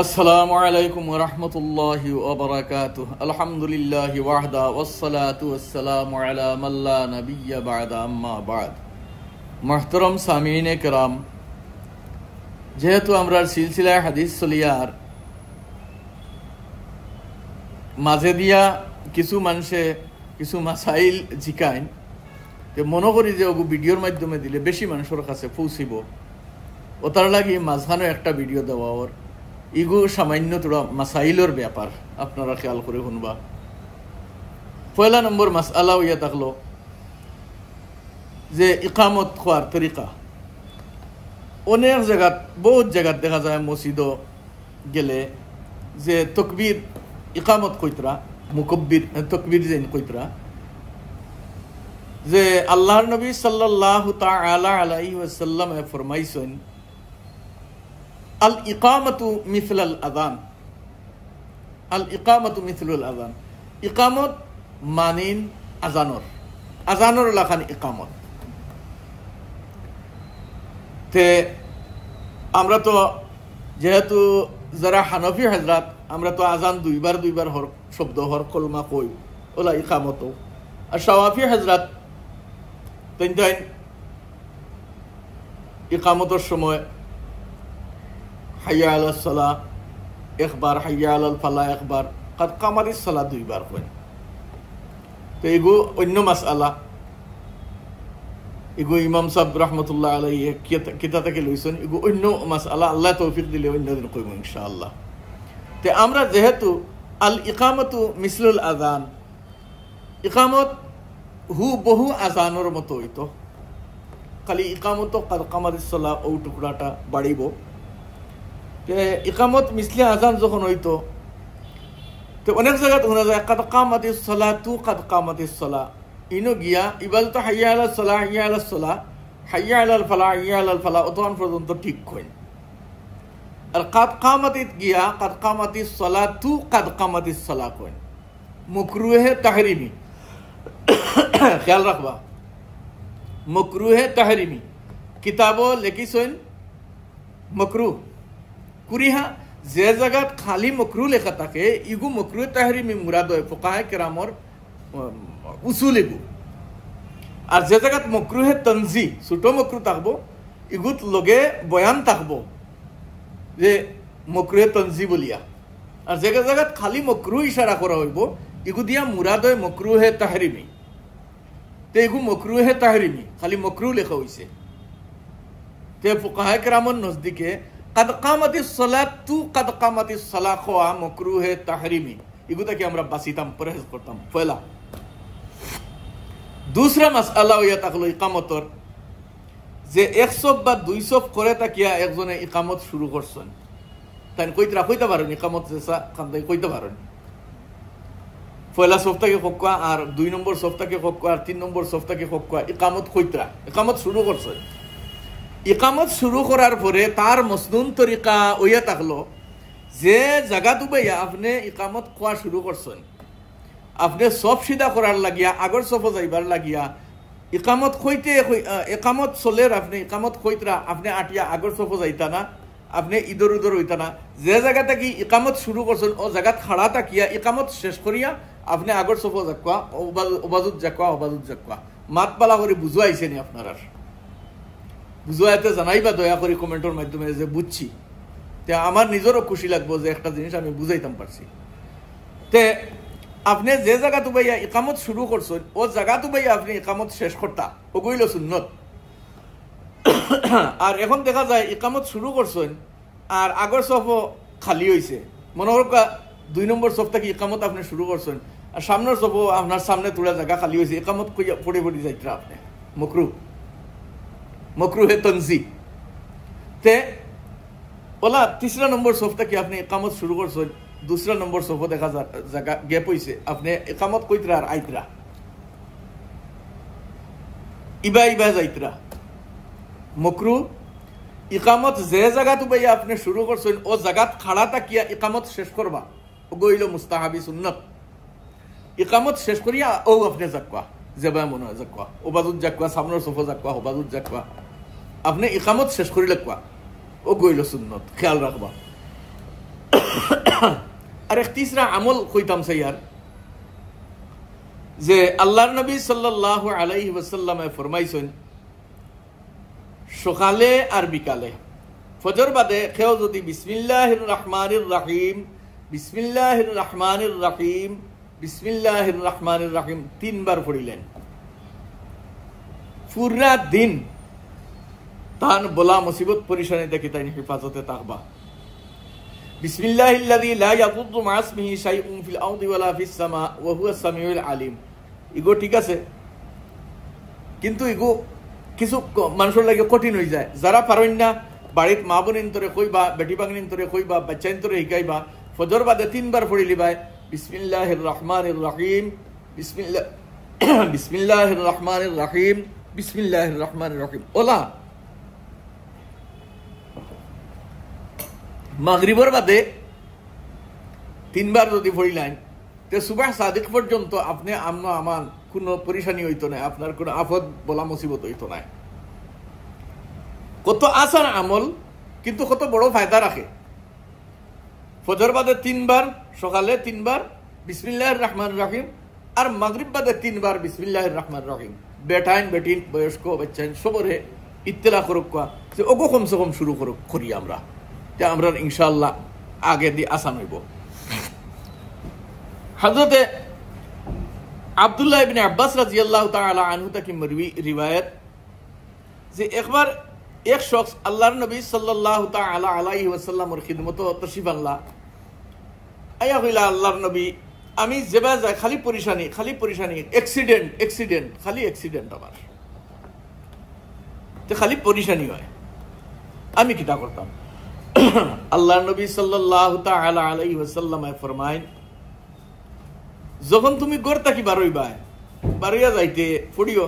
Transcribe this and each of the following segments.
আসসালামু আলাইকুম ওয়া রাহমাতুল্লাহি ওয়া বারাকাতুহু। আলহামদুলিল্লাহি ওয়াহদা ওয়াসসালাতু ওয়াসসালামু আলা মান লা নাবিয়্যা বা'দা, আম্মা বা'দ। মুহতারাম সামিঈনে কেরাম, যেহেতু আমরা সিলসিলায় হাদিস চলিয়ার মাঝে দিয়া কিছু মানুষে কিছু মাসাইল জিকাইন, মনে করি যে ওগু ভিডিওর মাধ্যমে দিলে বেশি মানুষের কাছে পৌঁছিব, ও তার লাগি মাঝখানে একটা ভিডিও দেওয়া ওর ইগু সামান্য তোরা মাসাইলের ব্যাপার আপনারা খেয়াল করে শুনবা। পয়লা নম্বর মাসআলা হইয়া থাকলো যে ইকামত খোয়ার তরিকা। অনেক জায়গাত বহুত জায়গাত দেখা যায় মসজিদ গেলে যে তকবীর ইকামত কইতরা মুকব্বির তকবীর যেন কইতরা, যে আল্লাহর নবী সাল্লাল্লাহু তাআলা আলাইহি ওয়াসাল্লাম ফরমাইছেন আল ইকামতু মিসলাল আযান। আল ইকামতু মিসলুল আযান, ইকামত মানিন আজানর লাখান ইকামত। তে আমরা তো যেহেতু যারা হানফি হযরত, আমরা তো আজান দুইবার হর শব্দ হর কলমা কই, ওলা ইকামত। আর শাওয়াফি হযরত তিন ইকামতের সময় হাইয়া আলাস সালাহ একবার, হাইয়া আলাল ফালাহ একবার, কাদ কামাতিস সালাহ দুইবার কই। তো এগু অন্য মাসআলা, এগু ইমাম সাহেব রহমতুল্লাহ আলাইহি কিতাব থেকে লইছেন, এগু অন্য মাসআলা, আল্লাহ তৌফিক দিলে অন্য দিন কইব ইনশাআল্লাহ। তে আমরা যেহেতু আল ইকামতু মিসলুল আযান, ইকামত বহু আজানোর মতো হইতো, খালি ইকামত কাদ কামাতিস সালাহ ও টুকরাটা বাড়িব। ইকামত মিসলে আজান যখন হইতো, তো অনেক জায়গায় শোনা যায় কাদ কামাতিস সালাতু কাদ কামাতিস সালাহ, ইনো গিয়া ইবাল তো হাইয়া আলাস সালাহ হাইয়া আলাস সালাহ হাইয়া আলাল ফালাহ হাইয়া আলাল ফালাহ অতক্ষণ পর্যন্ত ঠিক কইন। আর কাদ কামাতিত গিয়া কাদ কামাতিস সালাতু কাদ কামাতিস সালাহ কইন, মাকরুহে তাহরিমি। খেয়াল রাখবা, মাকরুহে তাহরিমি কিতাবও লেখিছেন মাকরুহ কুরিহা। যে জায়গাত খালি মকরু লেখা থাকে ইগু মকরু তাহরিমি মুরাদ হয় ফুকাহে কেরামর উসুল এগু। আর যে জায়গাত মকরুহে তনজি ছোট মকরু থাকবো, ইগুত লগে বয়ান থাকবো যে মকরুহে তনজি বলিয়া। আর যে জায়গাত খালি মকরু ইশারা করা হইব ইগু দিয়া মুরাদ হয় মকরুহে তাহরিমি। তে ইগু মকরুহে তাহরিমি খালি মকরু লেখা হইছে। তে ফুকাহে কেরামর নজদিকে কাদ কামাতিস সালাতু কাদ কামাতিস সালাহ খোয়া মাকরুহে তাহরিমি, এগুতাকে আমরা বাসিতাম, পরহেজ করতাম। পয়লা। দুসরা মাসআলা হইয়া থাকলো ইকামতর, যে 100 বা 200 করে তাকিয়া একজনে ইকামত শুরু করছেন, তাই কইতে পারেন ইকামত যেসা কান্দাই কইতে পারেন। পয়লা সপ্তাহে হকা আর 2 নম্বর সপ্তাহে হকা আর 3 নম্বর সপ্তাহে হকা ইকামত কইতরা ইকামত শুরু করছেন। ইকামত শুরু করার পরে তার মসনুন তরিকা ওইয়া থাকলো যে জায়গা দুবাইয়া আপনি ইকামত খোয়া শুরু করছেন, আপনি সব সিধা করার লাগিয়া আগর সফ যাইবার লাগিয়া ইকামত কইতে একামত চলের আপনি ইকামত কইতরা আপনি আটিয়া আগর সফ যাইতা না, আপনি ইদর উদর হইতা না। যে জায়গা থাকি ইকামত শুরু করছেন ও জায়গাত খাড়া থাকিয়া ইকামত শেষ করিয়া আপনি আগর সফ যাকুয়া ওবাজুত যাকুয়া মাত পালা করে বুঝাইছে নি আপনার? আর বুঝাইতে জানাইবা দয়া করে কমেন্টের মাধ্যমে যে বুঝছি, তে আমার নিজেরও খুশি লাগবো যে একটা জিনিস আমি বুঝাইতাম পারছি। তে আপনি যে জায়গাতে ভাইয়া ইকামত শুরু করছেন ও জায়গাতে ভাইয়া আপনি ইকামত শেষ করতা, ও গইল সুন্নত। আর এখন দেখা যায় ইকামত শুরু করছেন আর আগর সফ খালি হয়েছে, মনে করকা 2 নম্বর সফ থেকে ইকামত আপনি শুরু করছেন আর সামনের সফ আপনার সামনে তোলা জায়গা খালি হয়েছে, ইকামত পড়ে যাইতরা আপনি মকরুহে তনজি। তে ওলা 3রা নম্বর সফটা কি আপনি একামত শুরু করছেন, 2রা নম্বর সফ দেখা জায়গা গ্যাপ হয়েছে, আপনি একামত কইতরা আর আইতরা ইবা যাইতরা মকরু। ইকামত যে জায়গা তো ভাইয়া আপনি শুরু করছেন ও জায়গাত খাড়া তাকিয়া ইকামত শেষ করবা, ও গইল মুস্তাহাবি সুন্নত। ইকামত শেষ করিয়া ও আপনি যাকুয়া যেবা মনে হয় যাকুয়া, ও বাজুত যাকুয়া, সামনের সফ যাকুয়া, ও বাজুত যাকুয়া, আপনি ইকামত শেষ করি লাগবা, ও গইল সুন্নত। খেয়াল রাখবা। আর এক তিসরা আমল কইতাম সাইয়ার যে আল্লাহর নবী সাল্লাল্লাহু আলাইহি ওয়াসাল্লামে ফরমাইছেন সকালে আর বিকালে ফজর বাদে কেউ যদি বিসমিল্লাহির রহমানির রহিম বিসমিল্লাহির রহমানির রহিম বিসমিল্লাহির রহমানির রহিম 3 বার পড়িলেন, পুরা দিন তান বলা মুসিবত পরিশানি থেকে তাই হেফাজতে থাকবা। বিসমিল্লাহিল্লাযী লা ইয়াদুররু মা ইসমিহি শাইউন ফিল আরদি ওয়ালা ফিস সামা ওয়া হুয়াস সামিউল আলিম। ইগো ঠিক আছে, কিন্তু ইগো কিছু মানুষের লাগে কঠিন হয়ে যায়। যারা পারেন না বাড়িত মা বোনিন তোরে কইবা, বেটি বাগনিন তোরে কইবা, বাচ্চাইন তোরে শিকাইবা, ফজর বাদে 3 বার পড়ি লিবাই বিসমিল্লাহির রহমানির রহিম বিসমিল্লাহির রহমানির রহিম বিসমিল্লাহির রহমানির রহিম। ওলা মাগরিবর বাদে 3 বার যদি পড়িলেন তে সুবহ সাদিক পর্যন্ত আপনি আমার কোনো পরিশানি হইতো না, আপনার কোনো আফত বলা মুসিবত হইতো না। কত আসান আমল, কিন্তু কত বড় ফায়দা রাখে। ফজর বাদে 3 বার, সকালে 3 বার বিসমিল্লাহির রহমানির রহিম, আর মাগরিব বাদে 3 বার বিসমিল্লাহির রহমানির রহিম। বেটাইন বেটিন বয়স্ক বাচ্চাইন সবরে ইত্তেলা করুক যে ওগো কমসে কম শুরু করি আমরা, যে আমরা ইনশাআল্লাহ আগে দিয়ে আসান হইব। হযরতে আব্দুল্লাহ ইবনে আব্বাস রাদিয়াল্লাহু তাআলা আনহু থেকে রিওয়ায়াত যে একবার এক শখস আল্লাহর নবী সাল্লাল্লাহু তাআলা আলাইহি ওয়াসাল্লামের খিদমত তশরিফ আনলা। আয়া কইলা আল্লাহর নবী আমি যেবা যায় খালি পরিশানি অ্যাক্সিডেন্ট খালি অ্যাক্সিডেন্ট আমার, তো খালি পরিশানি হয়, আমি কিটা করতাম? আল্লাহর নবী সাল্লাল্লাহু তাআলা আলাইহি ওয়াসাল্লাম ফরমায় যখন তুমি ঘর থাকি বারইয়া যাইতে পড়িও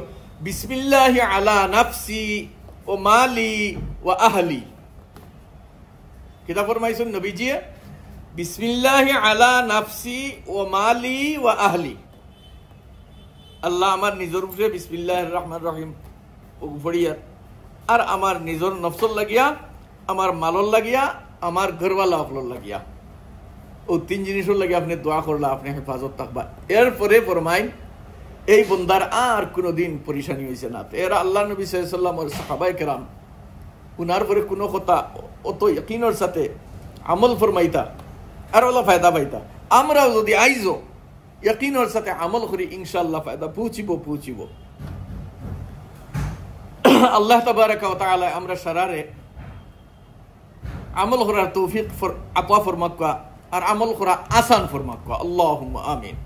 বিসমিল্লাহি আলা নাফসি ও মালি ও আহলি। কিতা ফরমাইছেন নবীজি? বিসমিল্লাহি আলা নাফসি ও মালি ও আহলি। আল্লাহ আমার নিজের উপরে বিসমিল্লাহির রহমানির রহিম পড়িয়া, আর আমার নিজের নফসর লাগিয়া, আমার মালর লাগিয়া, আমার ঘরওয়ালা অফলর লাগিয়া, ও 3 জিনিসের লাগে আপনি দোয়া করলা, আপনি হেফাজত থাকবা। এরপরে ফরমাইন এই বন্দার আর কোনোদিন পরিশানি হয়েছে না। এরা আল্লাহ নবী সাল্লাল্লাহু আলাইহি ওয়াসাল্লাম আর সাহাবায়ে কেরাম উনার পরে কোনো কথা অত ইয়াকিনের সাথে আমল ফরমাইতা আর ওলা ফায়দা পাইতা। আমরাও যদি আইজো ইয়াকিনের সাথে আমল করি ইনশাআল্লাহ ফায়দা পৌঁছিব। আল্লাহ তাবারাকা ওয়া তাআলা আমরা সারারে আমল করার তৌফিক আতা ফরমাক আর আমল করা আসান ফরমাক। আল্লাহুম্মা আমিন।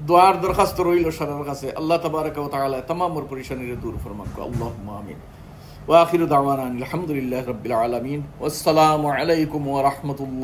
দোয়ার দরখাস্ত রইল সারার কাছে, আল্লাহ তাবারাকা ওয়া তাআলা তামামুর পরিশানিরে দূর ফরমাক। আল্লাহুম্মা আমিন। ওয়া আখিরু দাওয়ানা আলহামদুলিল্লাহি রাব্বিল আলামিন। ওয়াসসালামু আলাইকুম ওয়া রাহমাতুল্লাহ।